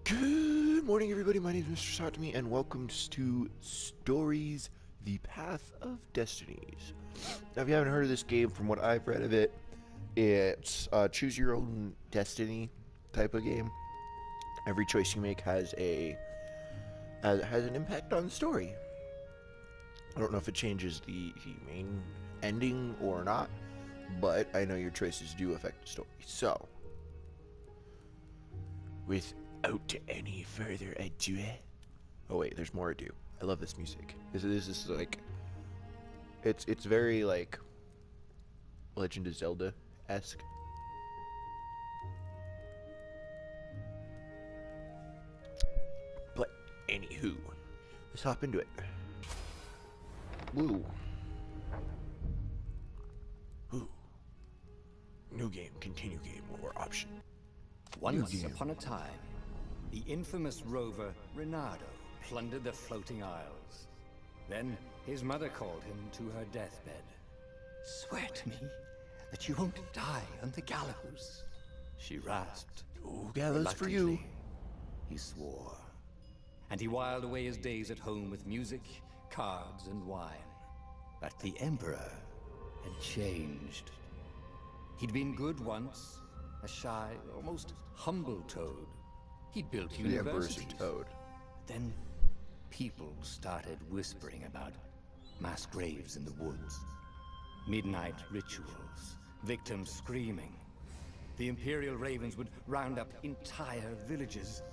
Good morning, everybody. My name is Mr-Satomi, and welcome to Stories, the Path of Destinies. Now, if you haven't heard of this game, from what I've read of it, it's choose your own destiny type of game. Every choice you make has an impact on the story. I don't know if it changes the main ending or not, but I know your choices do affect the story. So, without any further ado, oh wait, there's more ado. I love this music. This is like, it's very like Legend of Zelda-esque. But anywho, let's hop into it. Woo. Ooh. New game, continue game, or option. Once upon a time, the infamous rover Reynardo plundered the floating isles. Then his mother called him to her deathbed. "Swear to me that you won't die on the gallows," she rasped. Oh, gallows for you. He swore. And he whiled away his days at home with music, cards, and wine. But the Emperor had changed. He'd been good once, a shy, almost humble toad. He'd built universities. The Emperor's a toad. Then people started whispering about mass graves in the woods, midnight rituals, victims screaming. The Imperial Ravens would round up entire villages,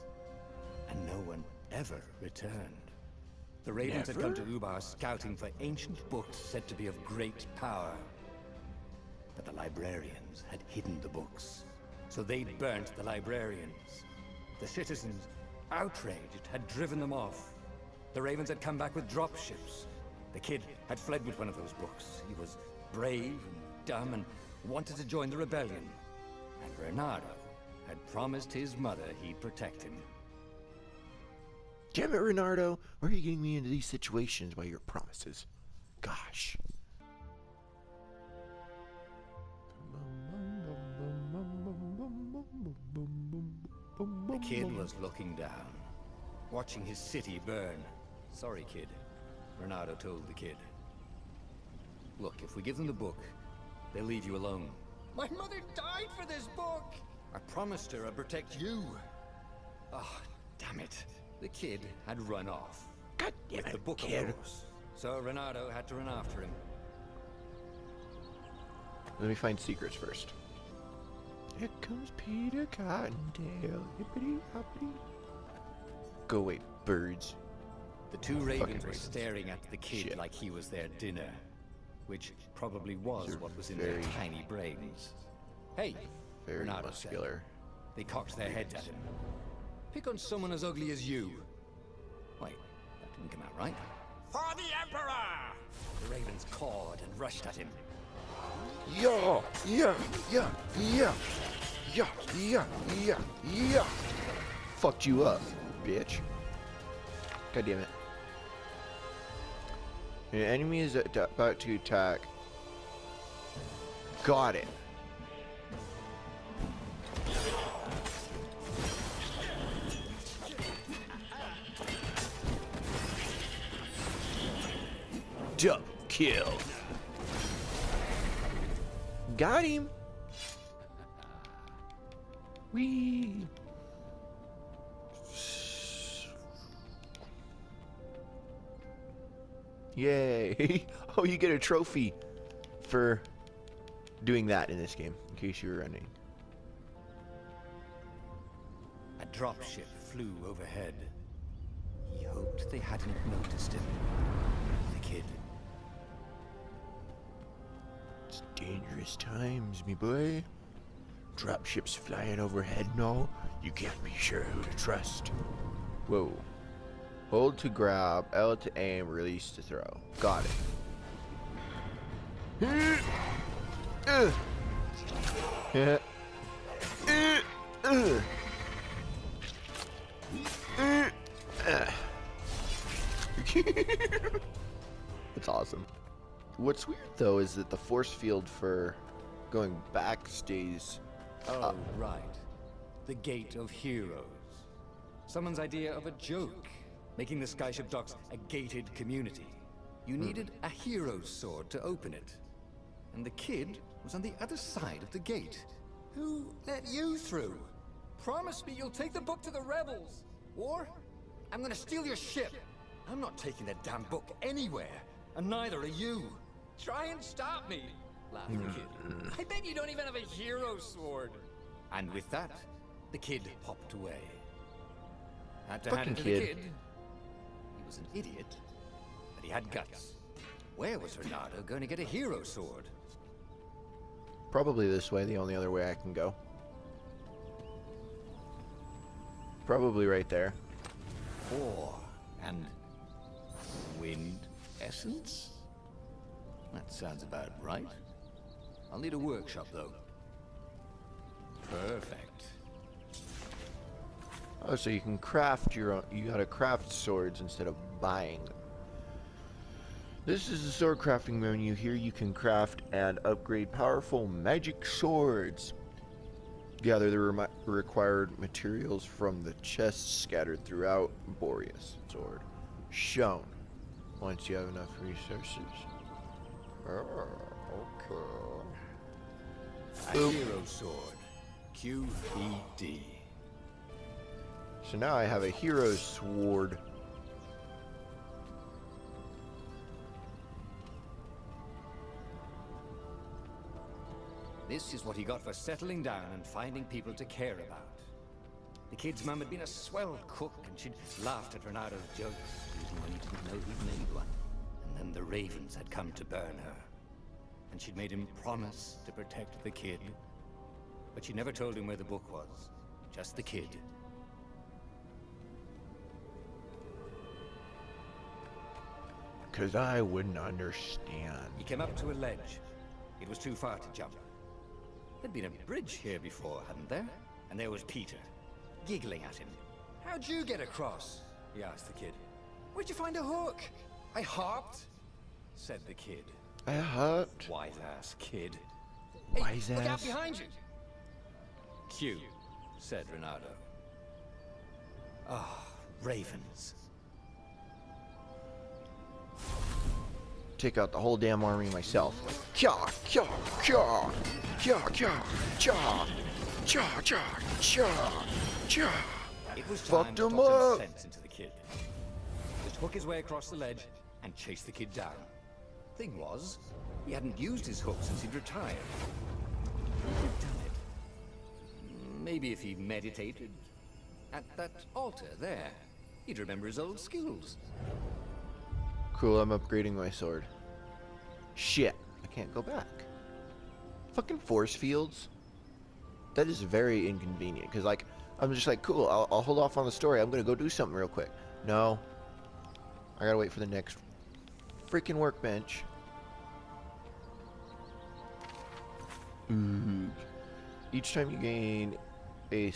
and no one ever returned. The Ravens had come to Ubar scouting for ancient books said to be of great power. But the librarians had hidden the books, so they'd burnt the librarians. The citizens, outraged, had driven them off. The Ravens had come back with dropships. The kid had fled with one of those books. He was brave and dumb and wanted to join the rebellion. And Reynardo had promised his mother he'd protect him. Damn it, Reynardo. Why are you getting me into these situations by your promises? Gosh. The kid was looking down, watching his city burn. "Sorry, kid," Reynardo told the kid. "Look, if we give them the book, they'll leave you alone." "My mother died for this book!" "I promised her I'd protect you." Oh, damn it. The kid had run off. God damn with it, the book, kid. of course. So Reynardo had to run after him. Let me find secrets first. Here comes Peter Cottontail. Hippity hoppity. Go away, birds. The two ravens were ravens. staring at the kid Shit. like he was their dinner, which probably was They're what was in their very- tiny brains. "Hey," Very Reynardo muscular. said. They cocked their heads at him. "Pick on someone as ugly as you." Wait, that didn't come out right. "For the Emperor!" The ravens cawed and rushed at him. Yeah. Fucked you up, bitch. God damn it. An enemy is about to attack. Got it. Double kill. Got him. Wee. Yay. Oh, you get a trophy for doing that in this game, in case you were running. A dropship flew overhead. He hoped they hadn't noticed him. The kid. It's dangerous times, me boy. Dropships flying overhead now. You can't be sure who to trust. Whoa. Hold to grab, L to aim, release to throw. Got it. That's awesome. What's weird though is that the force field for going back stays Oh, right. The Gate of Heroes. Someone's idea of a joke, making the Skyship docks a gated community. You needed a hero's sword to open it. And the kid was on the other side of the gate. Who let you through? Promise me you'll take the book to the rebels, or I'm gonna steal your ship. I'm not taking that damn book anywhere, and neither are you. Try and stop me, laughed the kid. I bet you don't even have a hero sword. And with that, the kid hopped away. Had to Fucking hand it to kid. the kid. He was an idiot, but he had guts. Where was Renato going to get a hero sword? Probably this way, the only other way I can go. Probably right there. Ore and wind essence? That sounds about right. I'll need a workshop, though. Perfect. Oh, so you can craft your own. You gotta craft swords instead of buying them. This is the sword crafting menu. Here you can craft and upgrade powerful magic swords. Gather the required materials from the chests scattered throughout Boreas sword. Shown. Once you have enough resources. Okay. A hero sword. QED. So now I have a hero's sword. This is what he got for settling down and finding people to care about. The kid's mum had been a swell cook, and she'd laughed at Renato's jokes, even when he didn't know he'd made one. And then the ravens had come to burn her. And she'd made him promise to protect the kid. But she never told him where the book was. Just the kid. Because I wouldn't understand. He came up to a ledge. It was too far to jump. There'd been a bridge here before, hadn't there? And there was Peter, giggling at him. How'd you get across? He asked the kid. Where'd you find a hook? I hopped, said the kid. I hopped. Wise-ass kid. Wise Look out ass. behind you. Q, said Renato. Ah, ravens. Take out the whole damn army myself. Kya, kya, kya, kya, kya, kya, kya, kya, kya, kya. It was time Fucked to him talk up. some sense into the kid. Just hook his way across the ledge and chase the kid down. Thing was, he hadn't used his hook since he'd retired. Who'd have done it? Maybe if he meditated at that altar there, he'd remember his old skills. Cool, I'm upgrading my sword. Shit, I can't go back. Fucking force fields. That is very inconvenient, because, like, I'm just like, cool, I'll hold off on the story. I'm gonna go do something real quick. No. I gotta wait for the next freaking workbench. Each time you gain a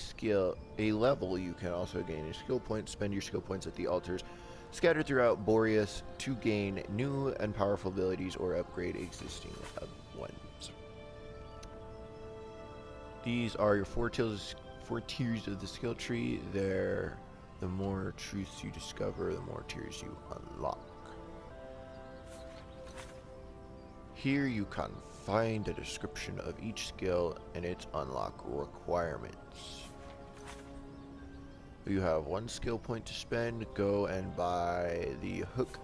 level, you can also gain a skill point. Spend your skill points at the altars scattered throughout Boreas to gain new and powerful abilities or upgrade existing ones. These are your four tiers of the skill tree. The more truths you discover, the more tiers you unlock. Here you can find a description of each skill and its unlock requirements. You have one skill point to spend. Go and buy the hook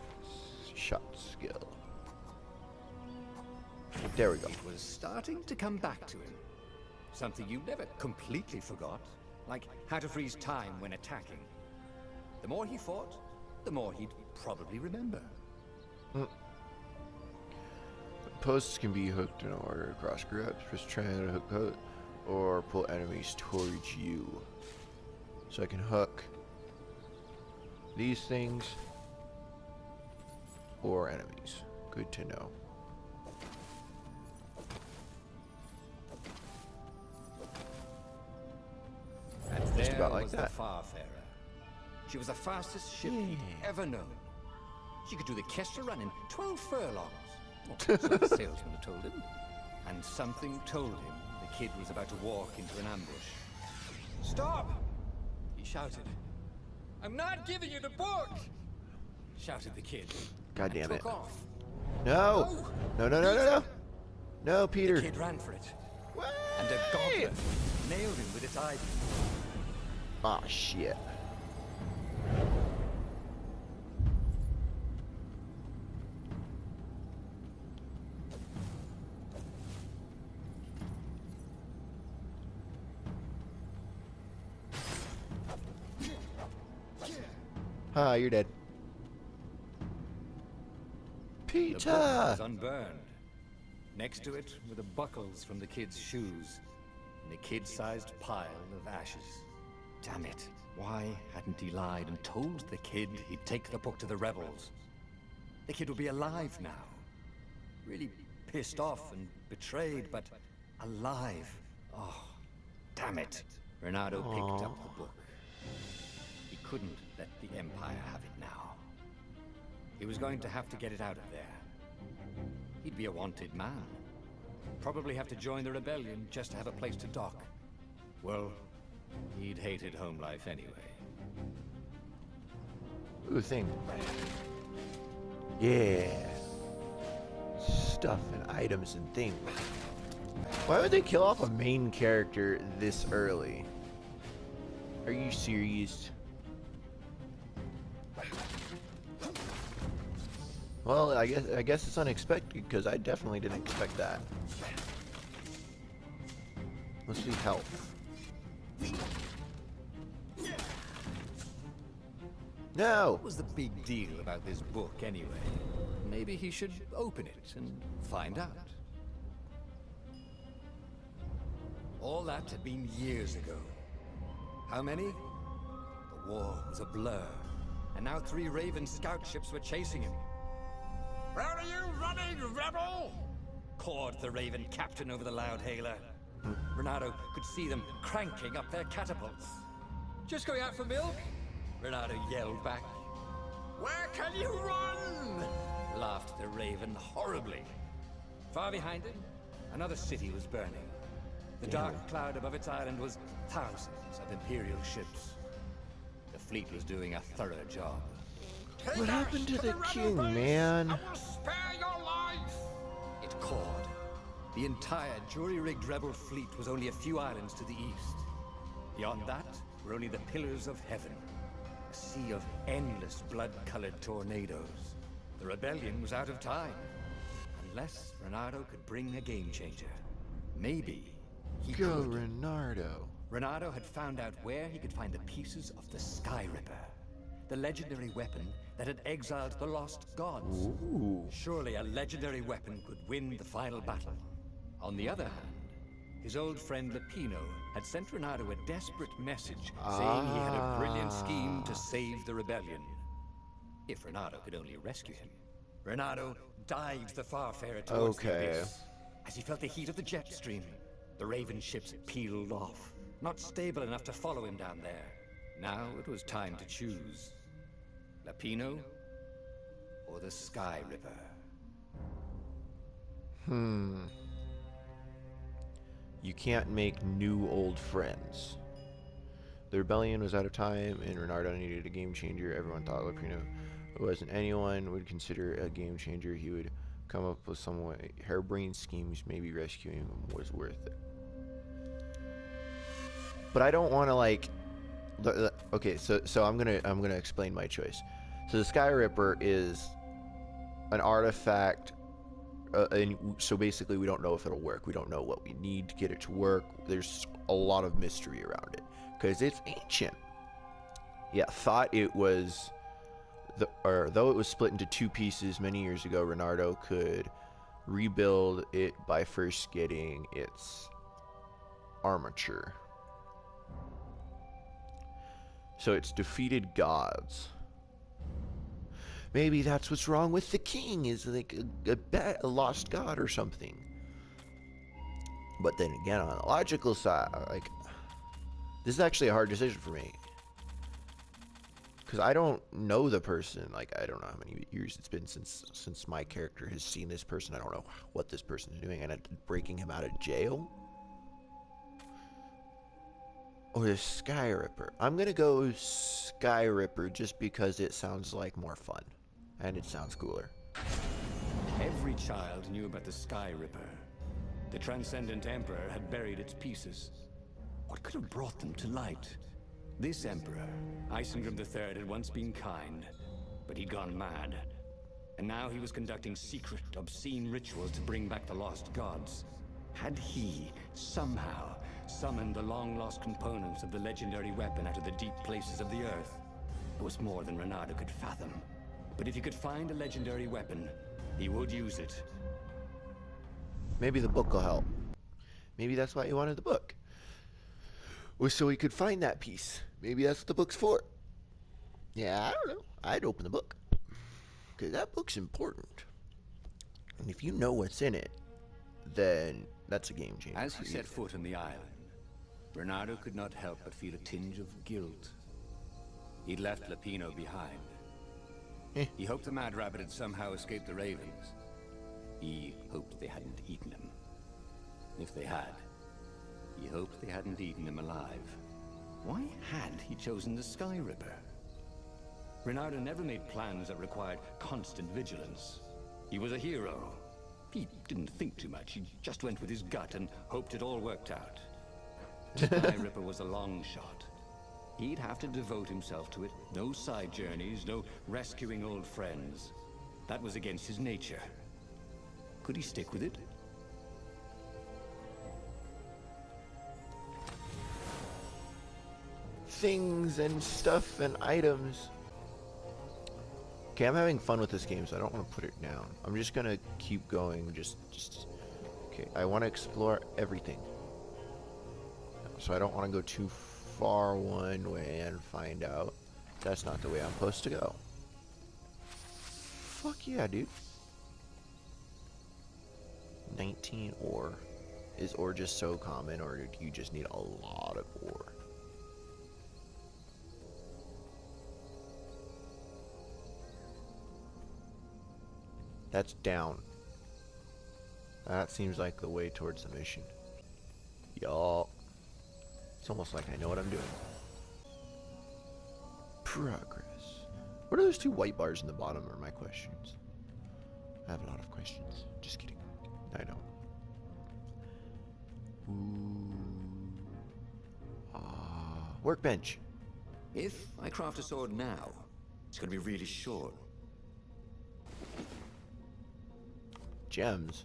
shot skill. There we go. It was starting to come back to him. Something you never completely forgot, like how to freeze time when attacking. The more he fought, the more he'd probably remember. Posts can be hooked in order across groups. Just try to hook out or pull enemies towards you. So I can hook these things or enemies. Good to know. And Just there about like was that. the Farfarer. She was the fastest ship he'd ever known. She could do the Kestra run in 12 furlongs. So the salesman had told him. And something told him the kid was about to walk into an ambush. Stop! He shouted. I'm not giving you the book! shouted the kid. God damn it. Took off. No! No, no, no, no, no! No, Peter. The kid ran for it, What? and a goblin nailed him with its ivy. Aw, shit. Ah, you're dead. The book Peter! was unburned. Next to it were the buckles from the kid's shoes, and a kid-sized pile of ashes. Damn it. Why hadn't he lied and told the kid he'd take the book to the rebels? The kid would be alive now. Really pissed off and betrayed, but alive. Oh, damn it. Renato picked up the book. He couldn't let the Empire have it now. He was going to have to get it out of there. He'd be a wanted man. Probably have to join the rebellion just to have a place to dock. Well, he'd hated home life anyway. Ooh, thing. Yeah. Stuff and items and things. Why would they kill off a main character this early? Are you serious? Well, I guess it's unexpected because I definitely didn't expect that. Let's see health. No! What was the big deal about this book anyway? Maybe he should open it and find out. All that had been years ago. How many? The war was a blur, and now 3 Raven scout ships were chasing him. Where are you running, rebel? Cawed the Raven captain over the loud hailer. Renato could see them cranking up their catapults. Just going out for milk? Renato yelled back. Where can you run? Laughed the Raven horribly. Far behind him, another city was burning. The dark cloud above its island was thousands of Imperial ships. The fleet was doing a thorough job. What happened to the king, man? I will spare your life! It cawed. The entire jury-rigged rebel fleet was only a few islands to the east. Beyond that were only the pillars of heaven. A sea of endless blood-colored tornadoes. The rebellion was out of time. Unless Renato could bring a game-changer. Maybe he Go, could. Renardo. Renato had found out where he could find the pieces of the Sky Ripper. The legendary weapon that had exiled the lost gods. Ooh. Surely a legendary weapon could win the final battle. On the other hand, his old friend Lapino had sent Renato a desperate message saying he had a brilliant scheme to save the rebellion. If Renato could only rescue him. Renato dived the Farfarer towards the abyss. As he felt the heat of the jet stream, the Raven ships peeled off, not stable enough to follow him down there. Now it was time to choose. Lapino or the Sky Ripper? You can't make new old friends. The rebellion was out of time, and Renardo needed a game changer. Everyone thought Lapino wasn't anyone would consider a game changer. He would come up with some way, harebrained schemes. Maybe rescuing him was worth it. But I don't want to like. Okay, so I'm gonna explain my choice. So the Sky Ripper is an artifact. And so basically we don't know if it'll work. We don't know what we need to get it to work. There's a lot of mystery around it because it's ancient. Yeah, thought it was though it was split into 2 pieces many years ago, Renardo could rebuild it by first getting its armature. So it's defeated gods. Maybe that's what's wrong with the king, is like a lost god or something. But then again, on the logical side, like, this is actually a hard decision for me. Because I don't know the person. Like, I don't know how many years it's been since my character has seen this person. I don't know what this person is doing. And breaking him out of jail? or the Sky Ripper? I'm gonna go Sky Ripper just because it sounds like more fun. And it sounds cooler. Every child knew about the Sky Ripper. The Transcendent Emperor had buried its pieces. What could have brought them to light? This Emperor, Isengrim III, had once been kind, but he'd gone mad. And now he was conducting secret, obscene rituals to bring back the lost gods. Had he, somehow, summoned the long-lost components of the legendary weapon out of the deep places of the earth? It was more than Renato could fathom. But if he could find a legendary weapon, he would use it. Maybe the book will help. Maybe that's why he wanted the book. Or so he could find that piece. Maybe that's what the book's for. Yeah, I don't know. I'd open the book. Because that book's important. And if you know what's in it, then that's a game changer. As he set foot on the island, Renato could not help but feel a tinge of guilt. He'd left Lapino behind. He hoped the Mad Rabbit had somehow escaped the Ravens. He hoped they hadn't eaten him. If they had, he hoped they hadn't eaten him alive. Why had he chosen the Sky Ripper? Renato never made plans that required constant vigilance. He was a hero. He didn't think too much. He just went with his gut and hoped it all worked out. The Sky Ripper was a long shot. He'd have to devote himself to it. No side journeys, no rescuing old friends. That was against his nature. Could he stick with it? Things and stuff and items. Okay, I'm having fun with this game, so I don't want to put it down. I'm just gonna keep going. Okay, I want to explore everything. So I don't want to go too far one way and find out that's not the way I'm supposed to go. Fuck yeah, dude. 19 ore. Is ore just so common, or do you just need a lot of ore? That's down. That seems like the way towards the mission. Y'all. It's almost like I know what I'm doing. Progress. What are those two white bars in the bottom are my questions. I have a lot of questions. Just kidding. I don't. Workbench. If I craft a sword now, it's going to be really short. Gems.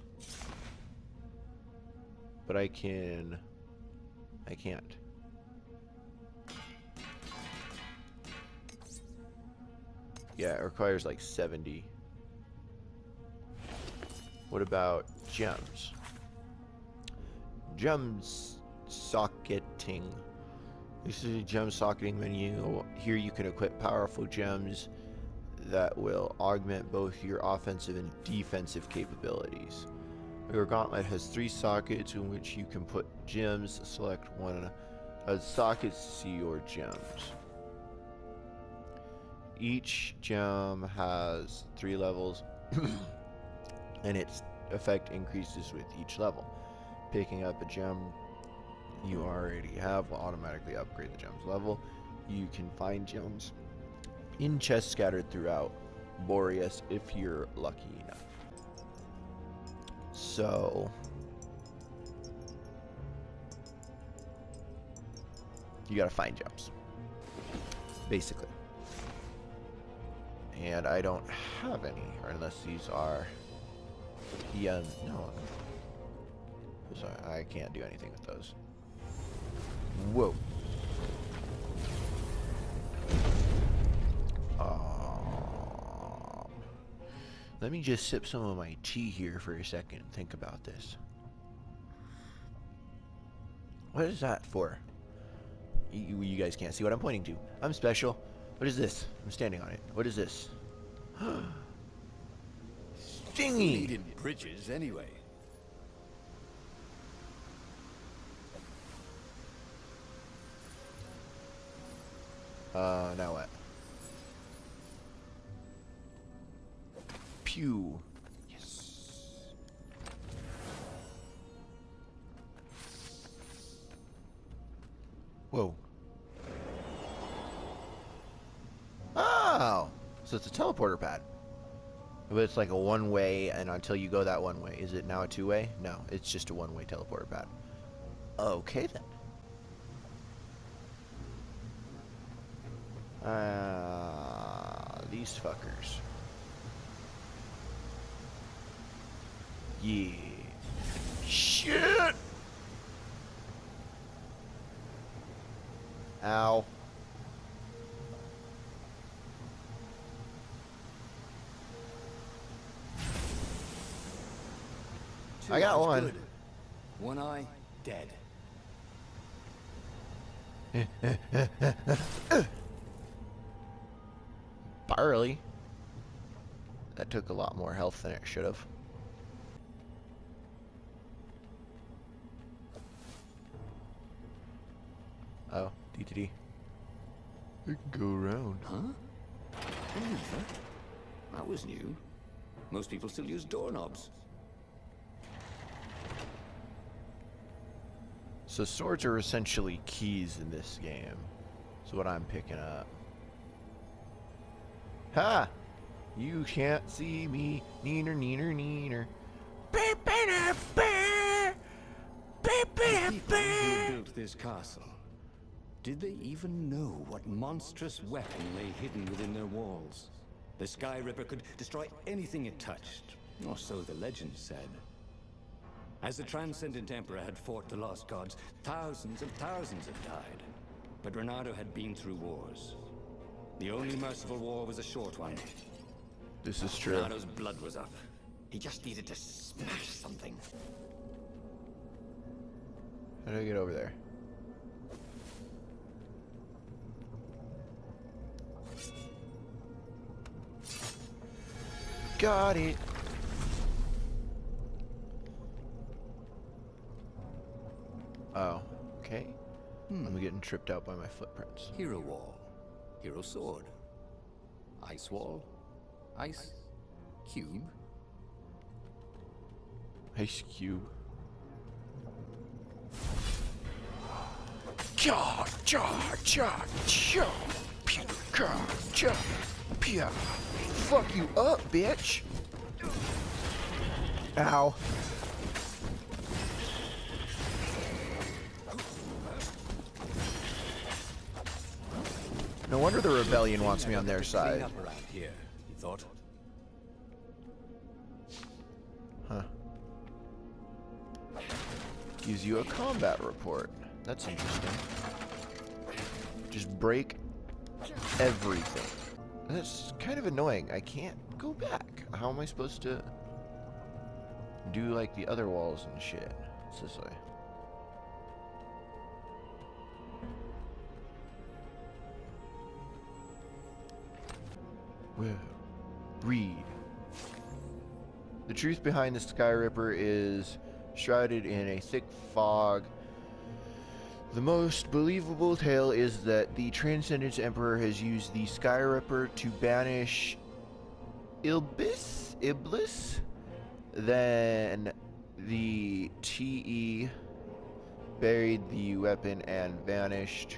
But I can't. Yeah, it requires like 70. What about gems? Gems socketing. This is a gem socketing menu. Here you can equip powerful gems that will augment both your offensive and defensive capabilities. Your gauntlet has 3 sockets in which you can put gems. Select one of the sockets to see your gems. Each gem has 3 levels and its effect increases with each level. Picking up a gem you already have will automatically upgrade the gem's level. You can find gems in chests scattered throughout Boreas if you're lucky enough. So you gotta find gems, basically. And I don't have any, or unless these are, yeah, no. Sorry, I can't do anything with those. Whoa. Let me just sip some of my tea here for a second and think about this. What is that for? You guys can't see what I'm pointing to. I'm special. What is this? I'm standing on it. What is this? Stingy! You needed bridges anyway. Now what? Pew. Yes. Whoa. Whoa. Oh! So it's a teleporter pad. But it's like a one-way, and until you go that one way. Is it now a two-way? No, it's just a one-way teleporter pad. Okay, then. These fuckers. Yeah. Shit! Ow. I got one. Good. One eye, dead. Barely. That took a lot more health than it should have. Oh, DTD. I can go around. Huh? A lever? That was new. Most people still use doorknobs. So swords are essentially keys in this game. That's what I'm picking up. Ha! You can't see me. Neener, neener, neener. The people who built this castle, did they even know what monstrous weapon lay hidden within their walls? The Sky Ripper could destroy anything it touched, or so the legend said. As the Transcendent Emperor had fought the Lost Gods, thousands and thousands had died. But Renato had been through wars. The only merciful war was a short one. This is true. Renato's blood was up. He just needed to smash something. How do I get over there? Got it. Oh, okay. I'm getting tripped out by my footprints. Hero wall. Hero sword. Ice wall. Ice cube. Ice cube. Cha cha cha cha. Pia cha pia. Fuck you up, bitch. Ow. No wonder the rebellion wants me on their side. Clean up around here, he thought. Huh. Gives you a combat report. That's interesting. Just break everything. That's kind of annoying. I can't go back. How am I supposed to do like the other walls and shit? It's this way. Well, read. The truth behind the Sky Ripper is shrouded in a thick fog. The most believable tale is that the Transcendence Emperor has used the Sky Ripper to banish Iblis. Then the TE buried the weapon and vanished.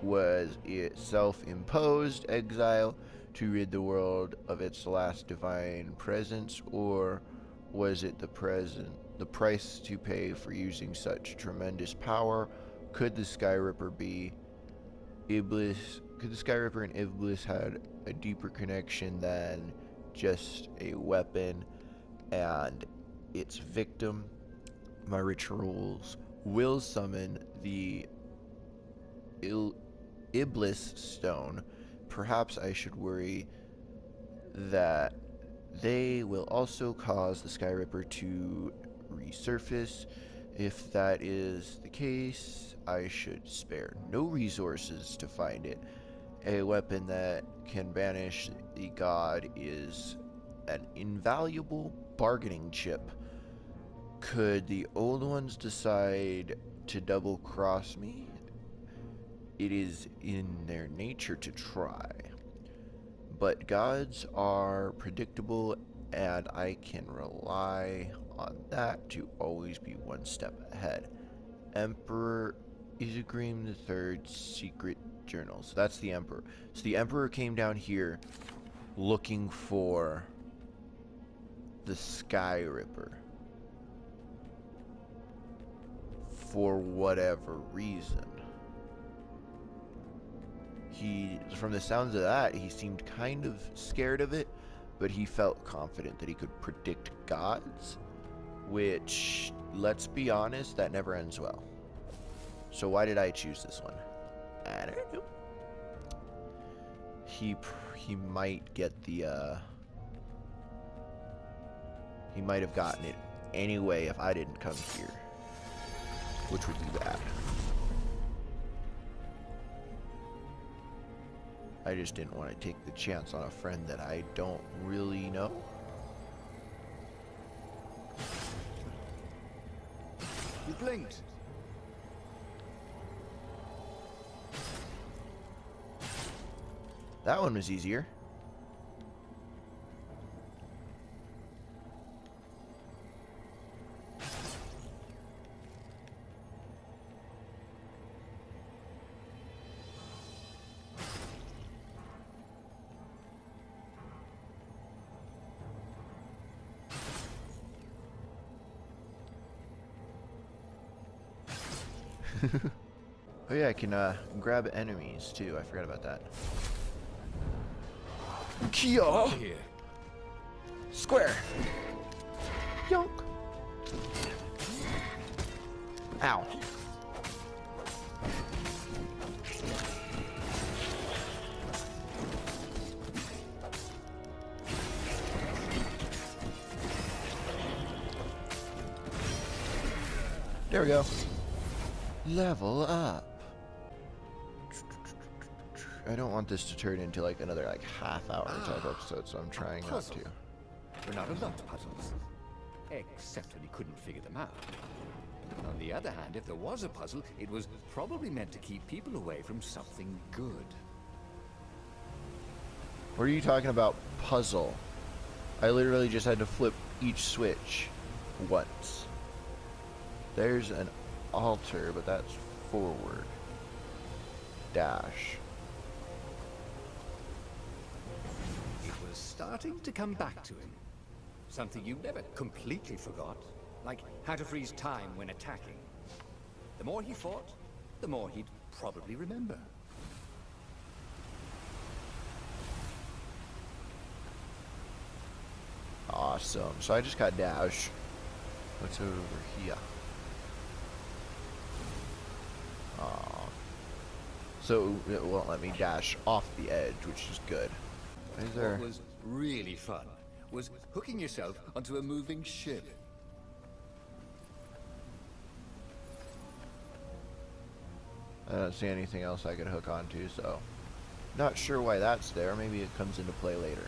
Was it self-imposed exile to rid the world of its last divine presence, or was it the price to pay for using such tremendous power? Could the Sky Ripper be Iblis? Could the Sky Ripper and Iblis had a deeper connection than just a weapon and its victim? My rituals will summon the Iblis stone. Perhaps I should worry that they will also cause the Sky Ripper to resurface. If that is the case, I should spare no resources to find it. A weapon that can banish the god is an invaluable bargaining chip. Could the old ones decide to double cross me? It is in their nature to try. But gods are predictable, and I can rely on that to always be one step ahead. Emperor Isegrim the Third's secret journal. So that's the Emperor. So the Emperor came down here looking for the Sky Ripper. For whatever reason. From the sounds of that, he seemed kind of scared of it, but he felt confident that he could predict gods, which, let's be honest, that never ends well. So why did I choose this one? I don't know. He might get the, he might have gotten it anyway if I didn't come here, which would be bad. I just didn't want to take the chance on a friend that I don't really know. You blinked. That one was easier. Oh yeah, I can grab enemies too. I forgot about that. Kia! Here. Square! Yonk! Ow. There we go. Level up. I don't want this to turn into like another like half-hour type episode, so I'm trying not to. We're not allowed puzzles, except when you couldn't figure them out. On the other hand, if there was a puzzle, it was probably meant to keep people away from something good. What are you talking about, puzzle? I literally just had to flip each switch once. There's an altar, but that's forward. Dash. It was starting to come back to him. Something you never completely forgot, like how to freeze time when attacking. The more he fought, the more he'd probably remember. Awesome. So I just got dash. What's over here? So it won't let me dash off the edge, which is good. Is there... What was really fun was hooking yourself onto a moving ship. I don't see anything else I could hook onto, so not sure why that's there. Maybe it comes into play later.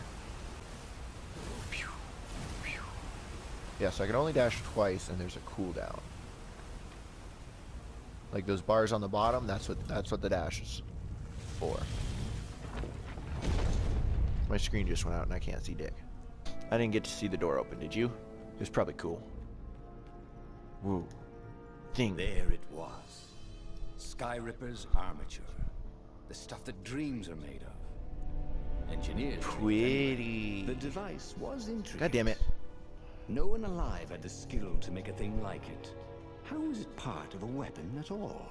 Yeah, so I can only dash twice, and there's a cooldown. Like those bars on the bottom, that's what the dash is for. My screen just went out and I can't see dick. I didn't get to see the door open, did you? It was probably cool. Woo. Thing. There it was. Sky Ripper's armature. The stuff that dreams are made of. Engineers. Pretty. The device was intricate. God damn it. No one alive had the skill to make a thing like it. How was it part of a weapon at all?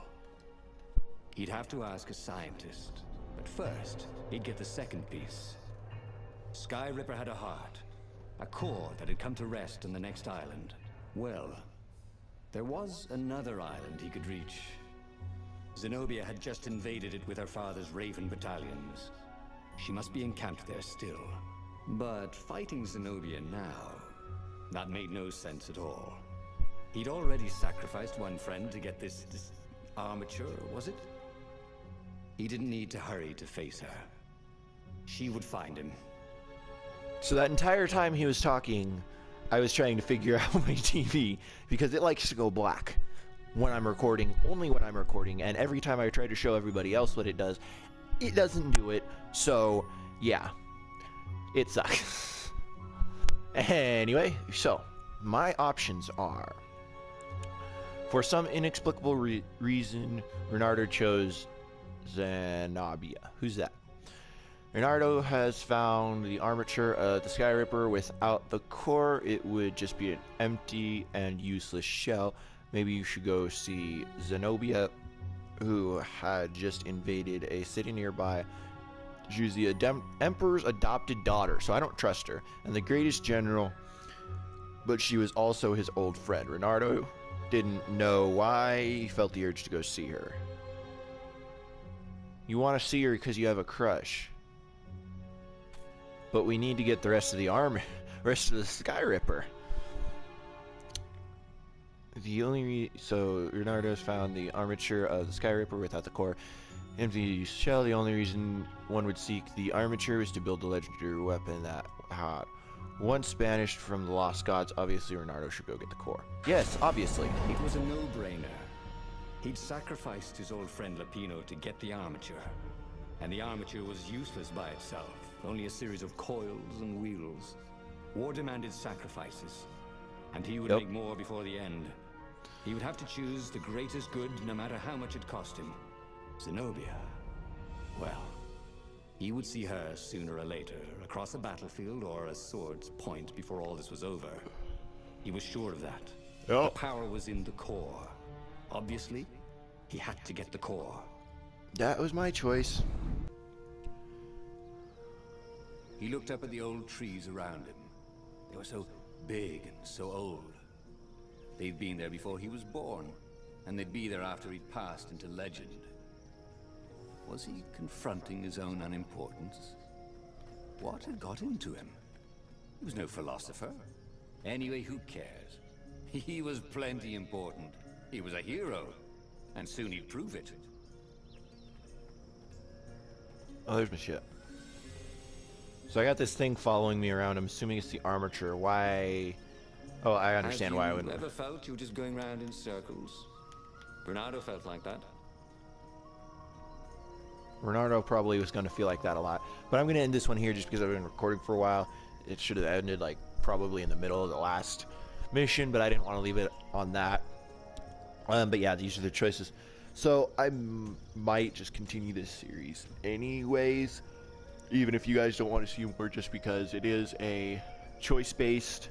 He'd have to ask a scientist. But first, he'd get the second piece. Sky Ripper had a heart. A core that had come to rest on the next island. Well, there was another island he could reach. Zenobia had just invaded it with her father's Raven battalions. She must be encamped there still. But fighting Zenobia now, that made no sense at all. He'd already sacrificed one friend to get this armature, was it? He didn't need to hurry to face her. She would find him. So that entire time he was talking, I was trying to figure out my TV because it likes to go black when I'm recording, only when I'm recording, and every time I try to show everybody else what it doesn't do it. So, yeah, it sucks. Anyway, so my options are For some inexplicable reason, Renardo chose Zenobia. Who's that? Renardo has found the armature of the Sky Ripper. Without the core, it would just be an empty and useless shell. Maybe you should go see Zenobia, who had just invaded a city nearby. She was the Emperor's adopted daughter, so I don't trust her, and the greatest general, but she was also his old friend. Renardo didn't know why he felt the urge to go see her. You want to see her because you have a crush. But we need to get the rest of the army, rest of the Sky Ripper. So Renardo's found the armature of the Sky Ripper without the core. Empty shell. The only reason one would seek the armature is to build the legendary weapon that had once banished from the Lost Gods. Obviously, Renardo should go get the core. Yes, obviously. It was a no-brainer. He'd sacrificed his old friend Lapino to get the armature. And the armature was useless by itself, only a series of coils and wheels. War demanded sacrifices, and he would make more before the end. He would have to choose the greatest good, no matter how much it cost him. Zenobia. Well, he would see her sooner or later, across a battlefield or a sword's point before all this was over. He was sure of that. The power was in the core. Obviously, he had to get the core. That was my choice. He looked up at the old trees around him. They were so big and so old. They'd been there before he was born, and they'd be there after he'd passed into legend. Was he confronting his own unimportance? What had got into him? He was no philosopher. Anyway, who cares? He was plenty important. He was a hero, and soon he'd prove it. Oh, there's my shit. So I got this thing following me around. I'm assuming it's the armature. Why? Oh, I understand why I wouldn't. Have you ever felt you were just going round in circles? Bernardo felt like that. Renardo probably was going to feel like that a lot. But I'm going to end this one here just because I've been recording for a while. It should have ended like probably in the middle of the last mission, but I didn't want to leave it on that. But yeah, these are the choices. So I might just continue this series anyways, even if you guys don't want to see more, just because it is a choice-based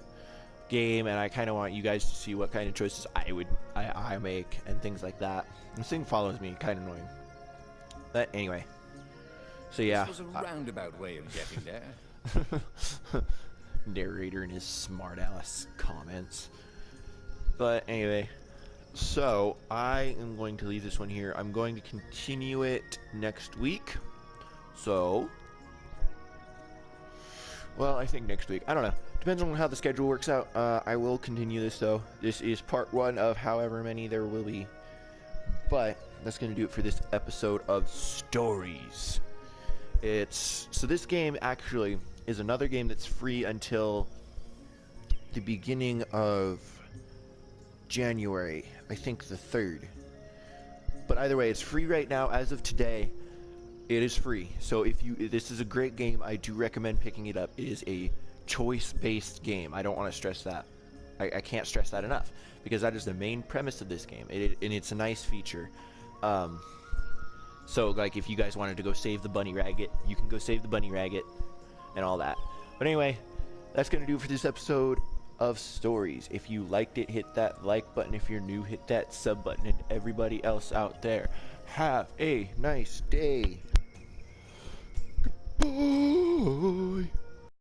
game, and I kind of want you guys to see what kind of choices I make and things like that. This thing follows me, kind of annoying. But anyway, so yeah. This was a roundabout way of getting there. Narrator and his smart-ass comments. But anyway, so I am going to leave this one here. I'm going to continue it next week. So, well, I think next week. I don't know. Depends on how the schedule works out. I will continue this, though. This is part 1 of however many there will be. But that's going to do it for this episode of Stories. So this game actually is another game that's free until the beginning of January, I think the 3rd. But either way, it's free right now as of today. It is free. So this is a great game. I do recommend picking it up. It is a choice-based game. I don't want to stress that. I can't stress that enough, because that is the main premise of this game, and it's a nice feature. So like if you guys wanted to go save the bunny rabbit, you can go save the bunny rabbit and all that. But anyway, that's gonna do it for this episode of Stories. If you liked it, hit that like button. If you're new, hit that sub button. And everybody else out there, have a nice day. Goodbye.